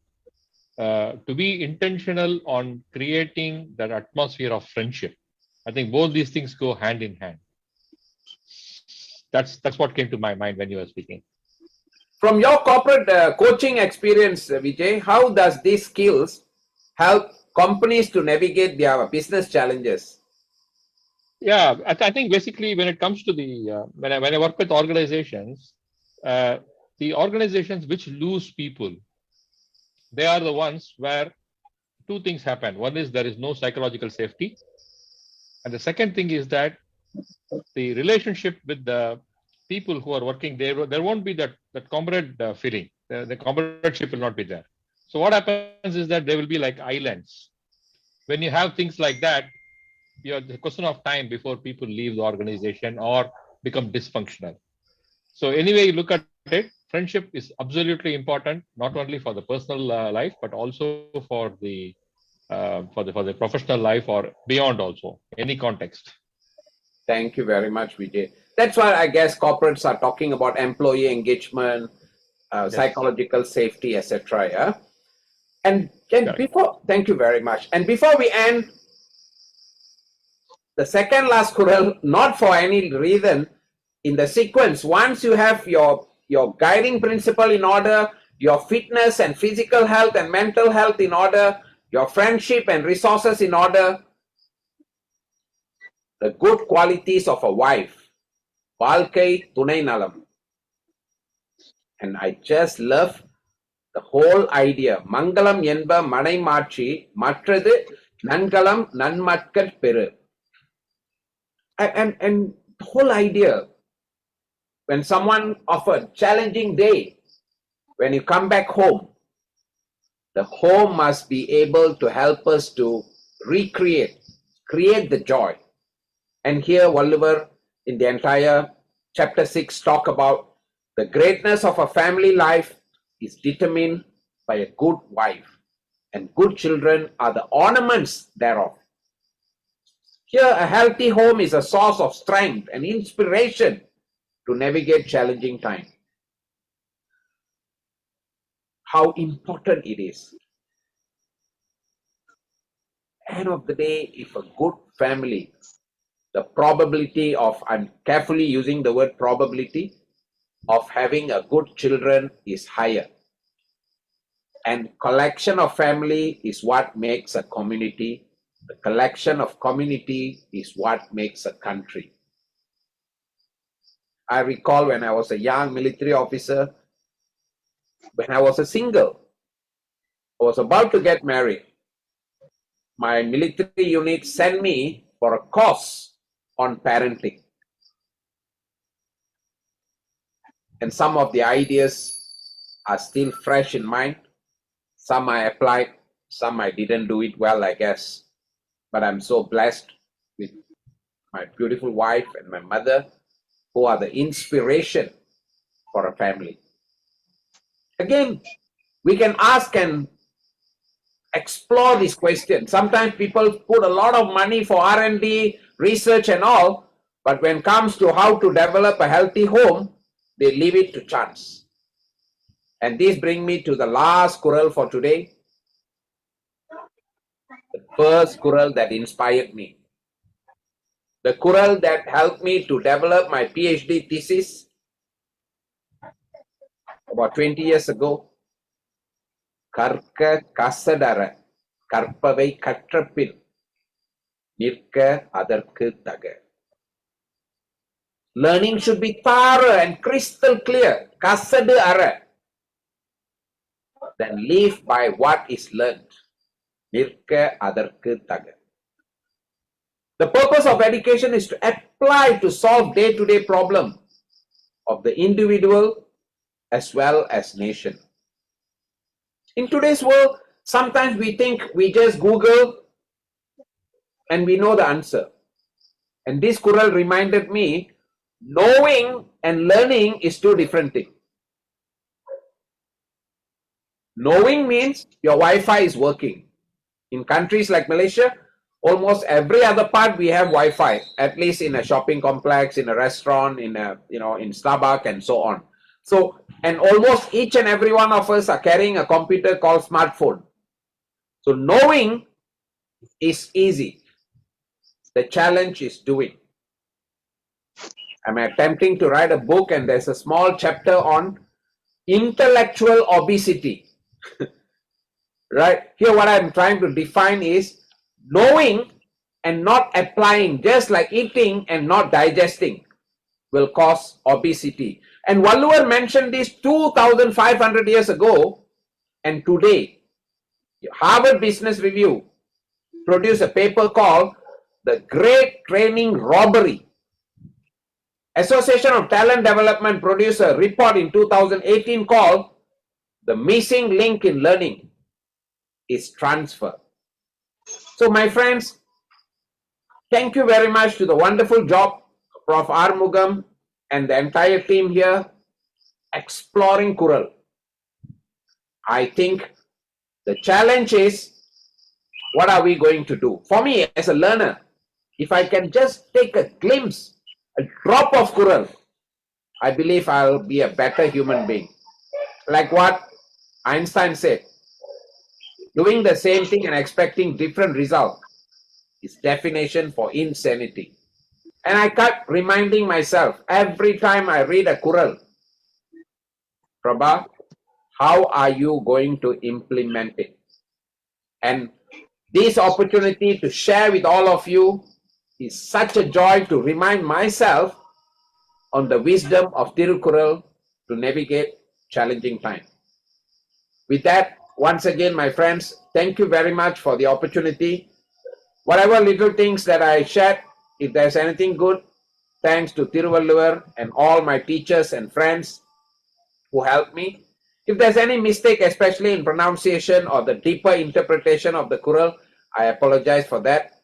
to be intentional on creating that atmosphere of friendship. I think both these things go hand in hand. That's what came to my mind when you were speaking. From your corporate coaching experience, Vijay, how does these skills help companies to navigate their business challenges? Yeah, I think basically when it comes to the when I work with organizations, the organizations which lose people, they are the ones where two things happen. One is there is no psychological safety, and the second thing is that the relationship with the people who are working there won't be that comrade feeling. The comradeship will not be there. So what happens is that they will be like islands. When you have things like that, it's a question of time before people leave the organization or become dysfunctional. So anyway you look at it, friendship is absolutely important, not only for the personal life, but also for the professional life or beyond also, any context. Thank you very much, Vijay. That's why I guess corporates are talking about employee engagement, Yes. psychological safety, etc. Yeah. And Correct. before, thank you very much. And before we end, the second last Kural, not for any reason, in the sequence, once you have your guiding principle in order, your fitness and physical health and mental health in order, your friendship and resources in order, the good qualities of a wife, வாழ்க்கை துணை நலம். And I just love the whole idea. மங்களம் என்ப மனைமாட்சி, மற்றது நன்கலம் நன்மட்கட் பெறு. And the whole idea, when someone of a challenging day, when you come back home, the home must be able to help us to create the joy. And here Walliver in the entire chapter 6 talk about the greatness of a family life is determined by a good wife, and good children are the ornaments thereof. Here a healthy home is a source of strength and inspiration to navigate challenging times. How important it is. End of the day, if a good family, the probability of, I'm carefully using the word probability, of having a good children is higher. And collection of family is what makes a community. The collection of community is what makes a country. I recall when I was a young military officer, when I was a single, I was about to get married. My military unit sent me for a course on parenting. And some of the ideas are still fresh in mind. Some I applied, some I didn't do it well, I guess. But I'm so blessed with my beautiful wife and my mother, who are the inspiration for a family. Again, we can ask and explore this question. Sometimes people put a lot of money for R&D, research and all, but when it comes to how to develop a healthy home, they leave it to chance. And this brings me to the last Kural for today. The first Kural that inspired me. The Kural that helped me to develop my PhD thesis about 20 years ago. கற்க கசடற கற்பவை கற்றபின் நிற்க அதற்கு தக. Learning should be thorough and crystal clear. Kasadu ara. Then live by what is learned. Nirka adarku taga. The purpose of education is to apply to solve day-to-day problem of the individual as well as nation. In today's world, sometimes we think we just Google and we know the answer. And this Kural reminded me, knowing and learning is two different things. Knowing means your Wi-Fi is working. In countries like Malaysia, Almost every other part we have Wi-Fi, at least in a shopping complex, in a restaurant, in a, you know, in Starbucks and so on. So, and almost each and every one of us are carrying a computer called smartphone. So knowing is easy. The challenge is doing. I'm attempting to write a book, and there's a small chapter on intellectual obesity. Right? Here what I'm trying to define is knowing and not applying, just like eating and not digesting, will cause obesity. And Valluvar mentioned this 2,500 years ago, and today Harvard Business Review produced a paper called The Great Training Robbery. Association of Talent Development produced a report in 2018 called The Missing Link in Learning is Transfer. So my friends, thank you very much to the wonderful job Prof. Armugam and the entire team here exploring Kural. I think the challenge is, what are we going to do? For me as a learner, if I can just take a glimpse, a drop of Kural, I believe I'll be a better human being. Like what Einstein said, doing the same thing and expecting different result is definition for insanity. And I kept reminding myself every time I read a Kural, Prabha, how are you going to implement it? And this opportunity to share with all of you is such a joy to remind myself on the wisdom of Thirukkural to navigate challenging times. With that, once again, my friends, thank you very much for the opportunity. Whatever little things that I shared, if there's anything good, thanks to Thiruvalluvar and all my teachers and friends who helped me. If there's any mistake, especially in pronunciation or the deeper interpretation of the Kural, I apologize for that.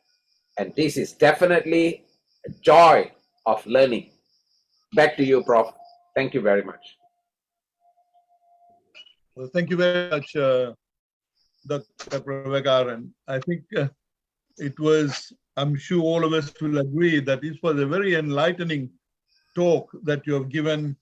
And this is definitely a joy of learning. Back to you, Prof. Thank you very much. Well, thank you very much, Dr. Prevagaran. I think it was, I'm sure all of us will agree that this was a very enlightening talk that you have given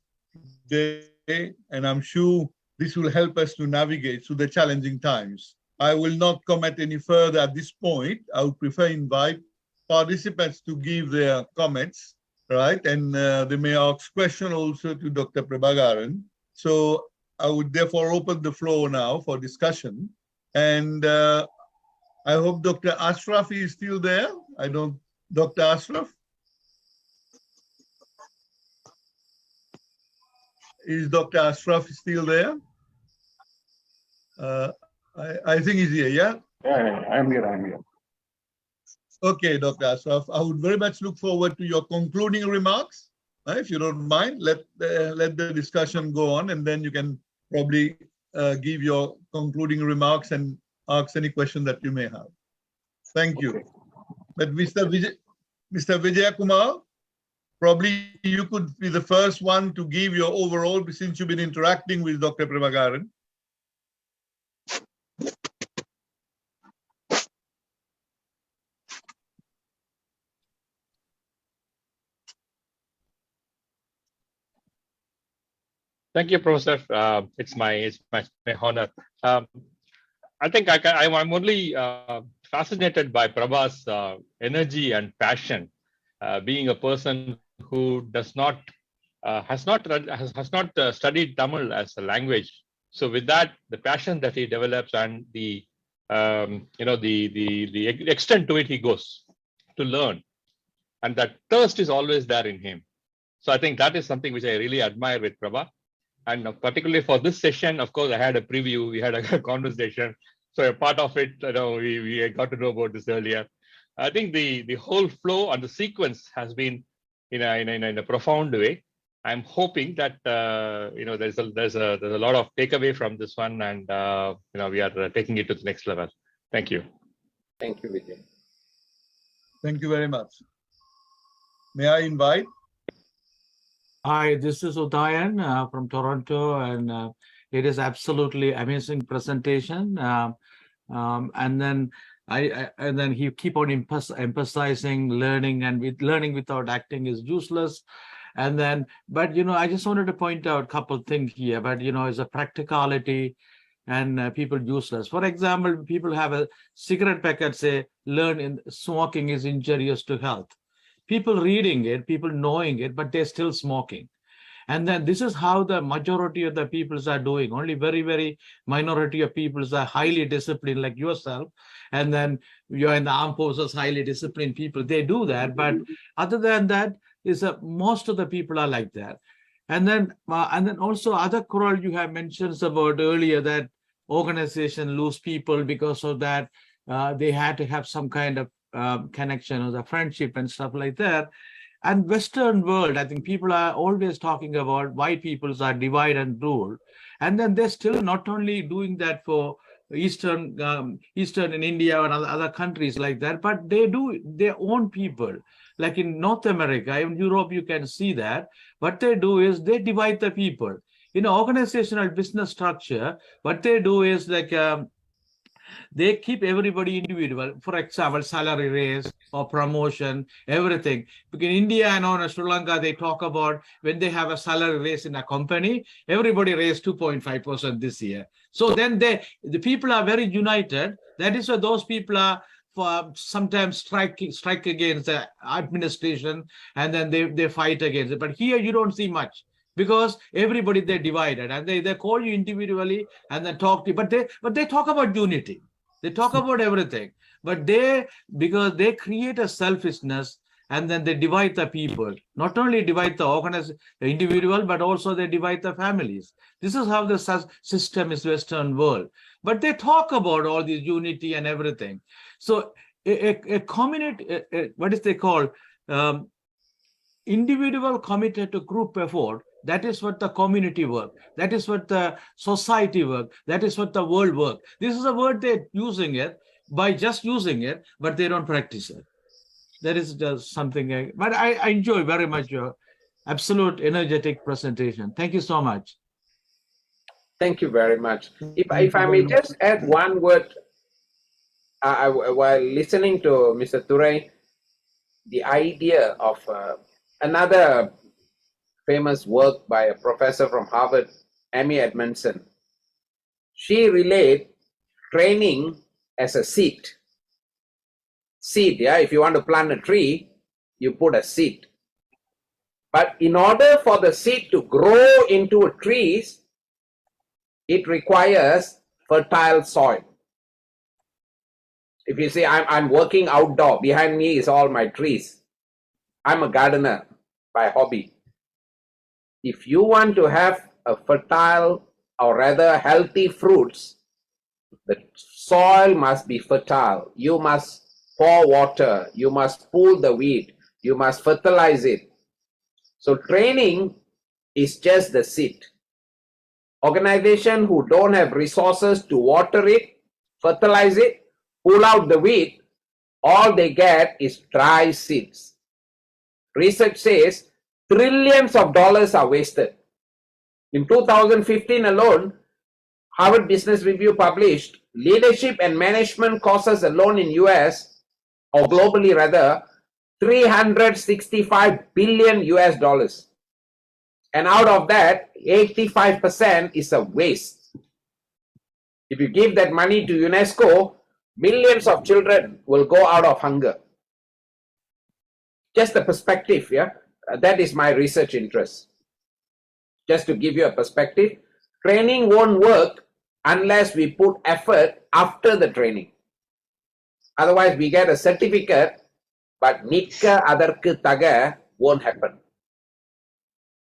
today, and I'm sure this will help us to navigate through the challenging times. I will not comment any further at this point. I would prefer invite participants to give their comments, right? And they may ask questions also to Dr. Prevagaran. So I would therefore open the floor now for discussion. And I hope Dr. Ashraf is still there. I don't, Dr. Ashraf? Is Dr. Ashraf still there? I think he's here, yeah? Yeah, I'm here. Okay, Dr. Ashraf, I would very much look forward to your concluding remarks. If you don't mind, let the discussion go on, and then you can probably give your concluding remarks and ask any question that you may have. Thank you. Okay. But Mr. Vijay Kumar, probably you could be the first one to give your overall, since you've been interacting with Dr. Prevagaran. Thank you, Professor. It's my honor. I think I'm only fascinated by Prabha's energy and passion, being a person who has not studied Tamil as a language. So with that, the passion that he develops and the the extent to it he goes to learn, and that thirst is always there in him. So I think that is something which I really admire with Prabha. And particularly for this session, of course, I had a preview, we had a conversation. So a part of it, we got to know about this earlier. I think the whole flow and the sequence has been in a profound way. I'm hoping that there's a lot of takeaway from this one, and we are taking it to the next level. Thank you. Thank you, Vijay. Thank you very much. May I invite? Hi, this is Udayan from Toronto, and it is absolutely amazing presentation. And then And then he keep on emphasizing learning, and with learning without acting is useless. And then, but I just wanted to point out a couple of things here. But it's a practicality, and people useless. For example, people have a cigarette packet say, smoking is injurious to health. People reading it, people knowing it, but they're still smoking. And then this is how the majority of the peoples are doing. Only very, very minority of peoples are highly disciplined, like yourself. And then you're in the armed forces, highly disciplined people. They do that. But other than that, most of the people are like that. And then also other Kural you have mentioned about earlier, that organization lose people because of that. They had to have some kind of connection or the friendship and stuff like that. And Western world, I think people are always talking about why peoples are divide and rule. And then they're still not only doing that for Eastern in India and other countries like that, but they do their own people. Like in North America, in Europe, you can see that. What they do is they divide the people. In an organizational business structure, what they do is like they keep everybody individual. For example, salary raise or promotion, everything. Because in India and Sri Lanka, they talk about when they have a salary raise in a company, everybody raised 2.5% this year. So then the people are very united. That is why those people are sometimes strike against the administration, and then they fight against it. But here you don't see much, because everybody they're divided, and they call you individually and then talk to you, but they talk about unity, they talk about everything, but because they create a selfishness, and then they divide the people, not only divide the individual, but also they divide the families. This is how the system is Western world, but they talk about all this unity and everything. So a community, what is they call individual committed to group effort, that is what the community work, that is what the society work, that is what the world work. This is a word they're using it by just using it, but they don't practice it. That is just something but I enjoy very much your absolute energetic presentation. Thank you so much. Thank you very much. If I may just add one word, while listening to Mr. Thurai, the idea of another famous work by a professor from Harvard, Amy Edmondson. She relayed training as a seed. Seed, yeah, if you want to plant a tree, you put a seed. But in order for the seed to grow into trees, it requires fertile soil. If you say, I'm working outdoor, behind me is all my trees. I'm a gardener by hobby. If you want to have a fertile, or rather healthy fruits, the soil must be fertile. You must pour water, you must pull the weed, you must fertilize it. So training is just the seed. Organization who don't have resources to water it, fertilize it, pull out the weed, all they get is dry seeds. Research says trillions of dollars are wasted. In 2015 alone, Harvard Business Review published leadership and management courses alone in US, or globally rather, $365 billion US. And out of that, 85% is a waste. If you give that money to UNESCO, millions of children will go out of hunger. Just a perspective, yeah? That is my research interest. Just to give you a perspective, training won't work unless we put effort after the training. Otherwise, we get a certificate, but nikka adarku taga won't happen.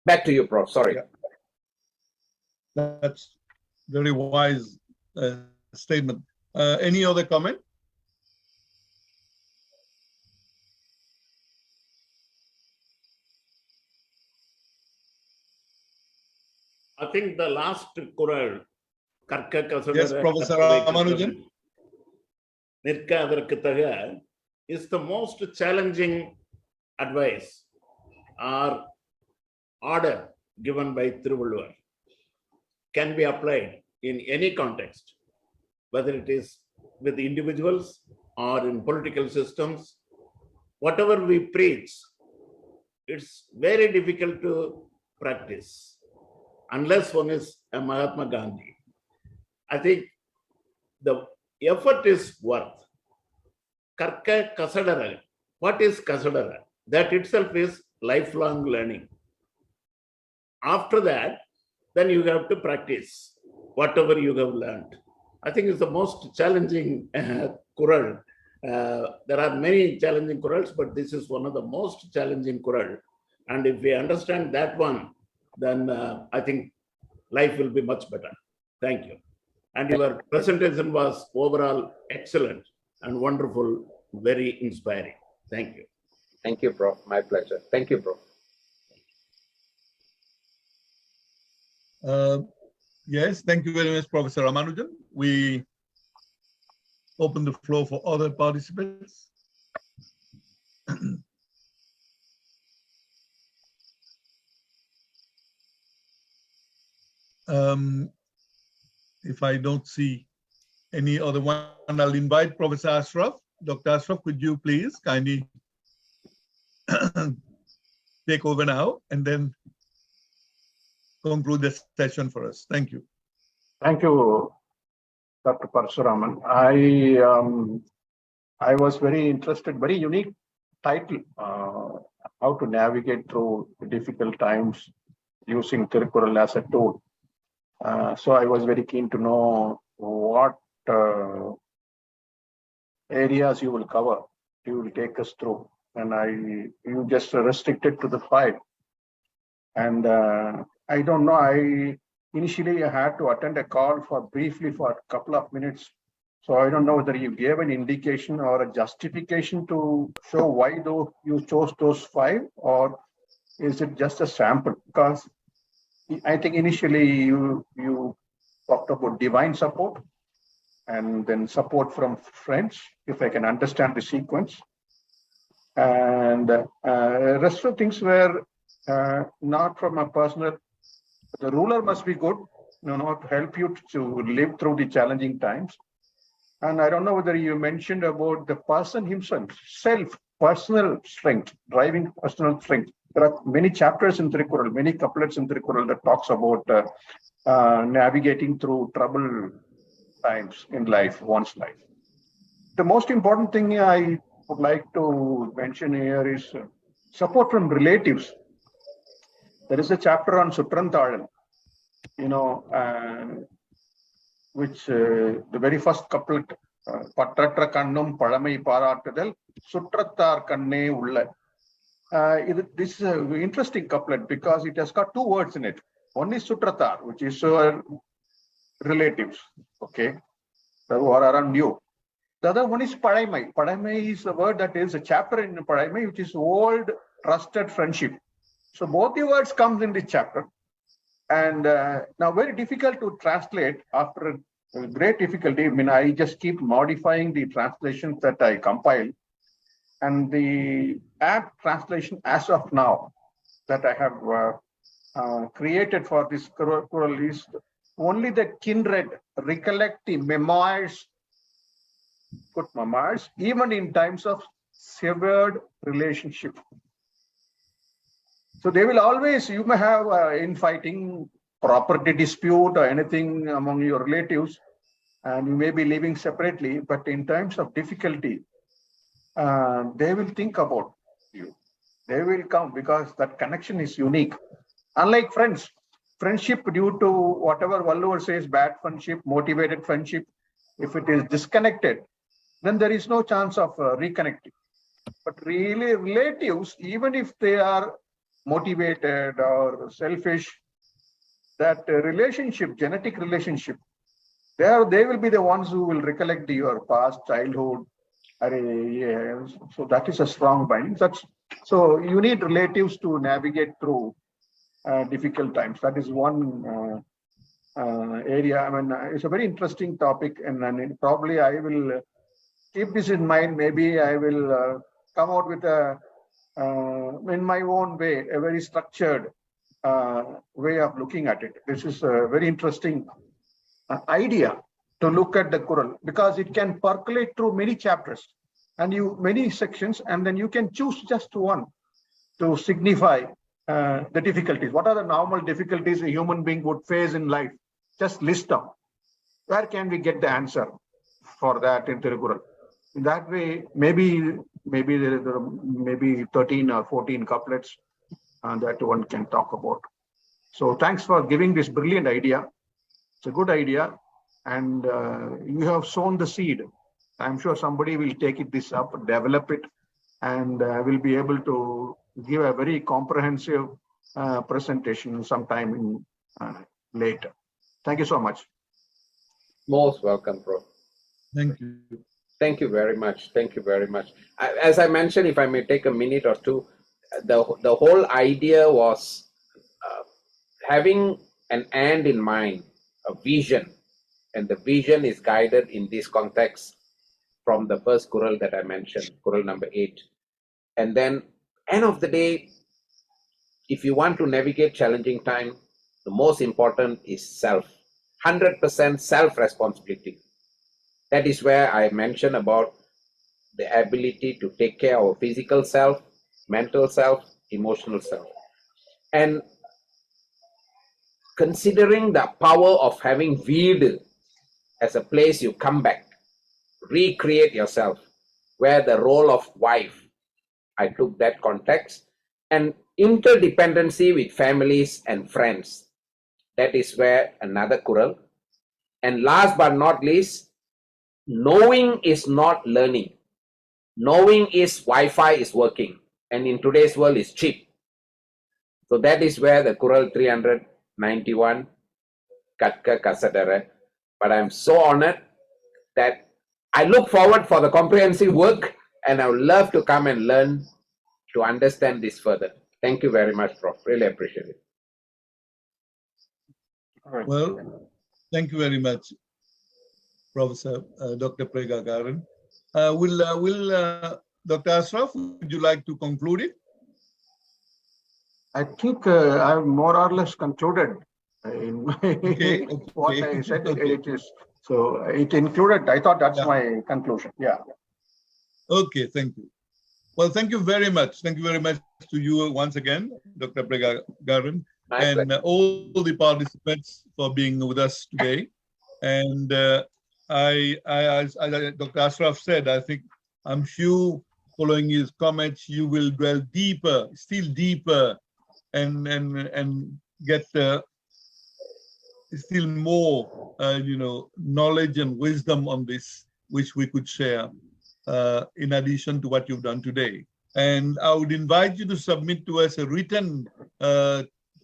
Back to you, Prof. Sorry. That's very wise statement. Any other comment? I think the last Kural, Yes, Professor Ramanujan. Nirka adarku taga is the most challenging advice or order given by Thirukkural. Can be applied in any context, whether it is with individuals or in political systems, whatever we preach, it's very difficult to practice unless one is a Mahatma Gandhi. I think the effort is worth. Karka kasadara. What is kasadara? That itself is lifelong learning. After that, then you have to practice whatever you have learned. I think it's the most challenging Kural. There are many challenging Kurals, but this is one of the most challenging Kural. And if we understand that one, then I think life will be much better. Thank you. And your presentation was overall excellent and wonderful, very inspiring. Thank you. Thank you, Prof. My pleasure. Thank you, Prof. Yes, thank you very much, Professor Ramanujan. We open the floor for other participants. If I don't see any other one, I'll invite Professor Ashraf. Dr. Ashraf, could you please kindly take over now and then conclude the session for us. Thank you. Thank you, Dr. Parshuraman. I was very interested, very unique title, how to navigate through difficult times using Thirukkural as a tool. So I was very keen to know what areas you will cover, you will take us through. And you just restricted to the 5. And I don't know, initially I had to attend a call briefly for a couple of minutes. So I don't know whether you gave an indication or a justification to show why you chose those 5, or is it just a sample? Because I think initially you talked about divine support and then support from friends, if I can understand the sequence. And rest of things were not from a personal. The ruler must be good, to help you to live through the challenging times. And I don't know whether you mentioned about the person himself, personal strength, driving personal strength. There are many chapters in Thirukkural, many couplets in Thirukkural that talks about navigating through troubled times in life, one's life. The most important thing I would like to mention here is support from relatives. There is a chapter on Sutrantalan, which the very first couplet, Patratra Kannum Palamai Paratadal, Sutrattar Kanne Ulla. This is an interesting couplet because it has got 2 words in it. One is Sutratar, which is relatives, okay, who are around you. The other one is Padaimai. Padaimai is a word that is a chapter in Padaimai, which is old, trusted friendship. So both the words comes in this chapter. And now very difficult to translate after a great difficulty. I just keep modifying the translations that I compiled. And the apt translation as of now that I have created for this Thirukkural is only the kindred recollect the memoirs, even in times of severed relationship. So they will always, you may have infighting, property dispute or anything among your relatives, and you may be living separately, but in times of difficulty, they will think about you. They will come because that connection is unique. Unlike friends, friendship due to whatever Valluvar says, bad friendship, motivated friendship, if it is disconnected, then there is no chance of reconnecting. But really relatives, even if they are motivated or selfish, that relationship, genetic relationship, they will be the ones who will recollect your past childhood. So that is a strong binding. So you need relatives to navigate through difficult times. That is one area. It's a very interesting topic, and probably I will keep this in mind. Maybe I will come out with in my own way, a very structured way of looking at it. This is a very interesting idea to look at the Kural, because it can percolate through many chapters and many sections, and then you can choose just one to signify the difficulties. What are the normal difficulties a human being would face in life? Just list them. Where can we get the answer for that in Thirukkural? In that way, maybe there are maybe 13 or 14 couplets that one can talk about. So thanks for giving this brilliant idea. It's a good idea, and you have sown the seed. I'm sure somebody will take this up, develop it, and will be able to give a very comprehensive presentation sometime in later. Thank you so much. Most welcome, Prof. Thank you. Thank you very much. Thank you very much. As I mentioned, if I may take a minute or two, the whole idea was having an end in mind, a vision, and the vision is guided in this context from the first Kural that I mentioned, Kural number 8. And then, end of the day, if you want to navigate challenging time, the most important is self, 100% self-responsibility. That is where I mentioned about the ability to take care of our physical self, mental self, emotional self. And considering the power of having Veedu as a place you come back, recreate yourself, where the role of wife, I took that context, and interdependency with families and friends. That is where another Kural. And last but not least, knowing is not learning. Knowing is Wi-Fi is working, and in today's world is cheap. So that is where the Kural 391, Katka Kasadara. But I'm so honored that I look forward for the comprehensive work, and I would love to come and learn to understand this further. Thank you very much, Prof. Really appreciate it. Well, thank you very much, Professor Dr. Prevagaran. Will Dr. Ashraf, would you like to conclude it? I think I've more or less concluded in what I said. Okay. It is so. It included. I thought that's my conclusion. Yeah. Okay. Thank you. Well, thank you very much. Thank you very much to you once again, Dr. Prevagaran, and all the participants for being with us today. And as Dr. Ashraf said, I think I'm sure following his comments, you will dwell deeper, still deeper, and get still more, knowledge and wisdom on this, which we could share in addition to what you've done today. And I would invite you to submit to us a written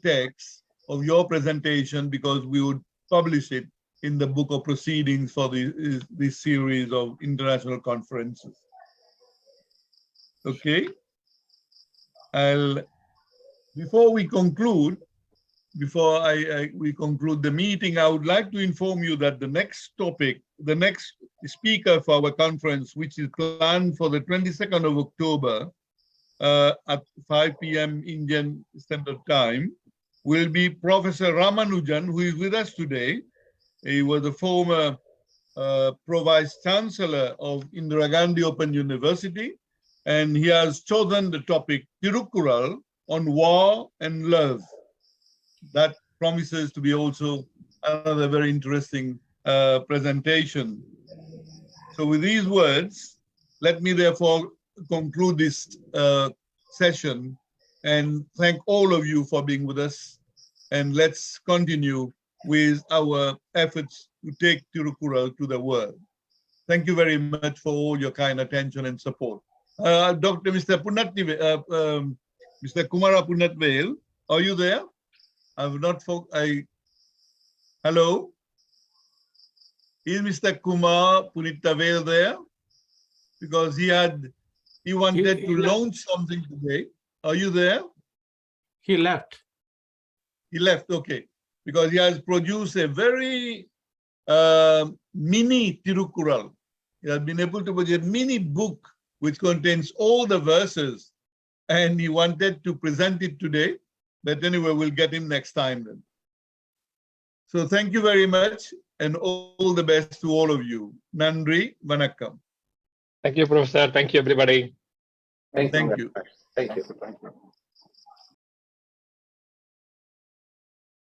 text of your presentation, because we would publish it in the book of proceedings for this series of international conferences. Okay. Before we conclude, we conclude the meeting, I would like to inform you that the next topic, the next speaker for our conference, which is planned for the 22nd of October at 5 p.m. Indian Standard Time, will be Professor Ramanujan, who is with us today. He was a former Pro-Vice Chancellor of Indira Gandhi Open University, and he has chosen the topic Thirukkural on war and love. That promises to be also another very interesting presentation. So with these words, let me therefore conclude this session and thank all of you for being with us. And let's continue with our efforts to take Thirukkural to the world. Thank you very much for all your kind attention and support. Mr. Kumara Punatvel, are you there? Hello? Is Mr. Kumar Punittavel there? Because he wanted to launch something today. Are you there? He left. He left, okay. Because he has produced a very mini Thirukkural. He has been able to produce a mini book which contains all the verses, and he wanted to present it today. But anyway, we'll get him next time then. So thank you very much. and all the best to all of you. Nandri, vanakkam. Thank you, Professor. Thank you, everybody. Thank Thank you. you. Thank you. Thank you.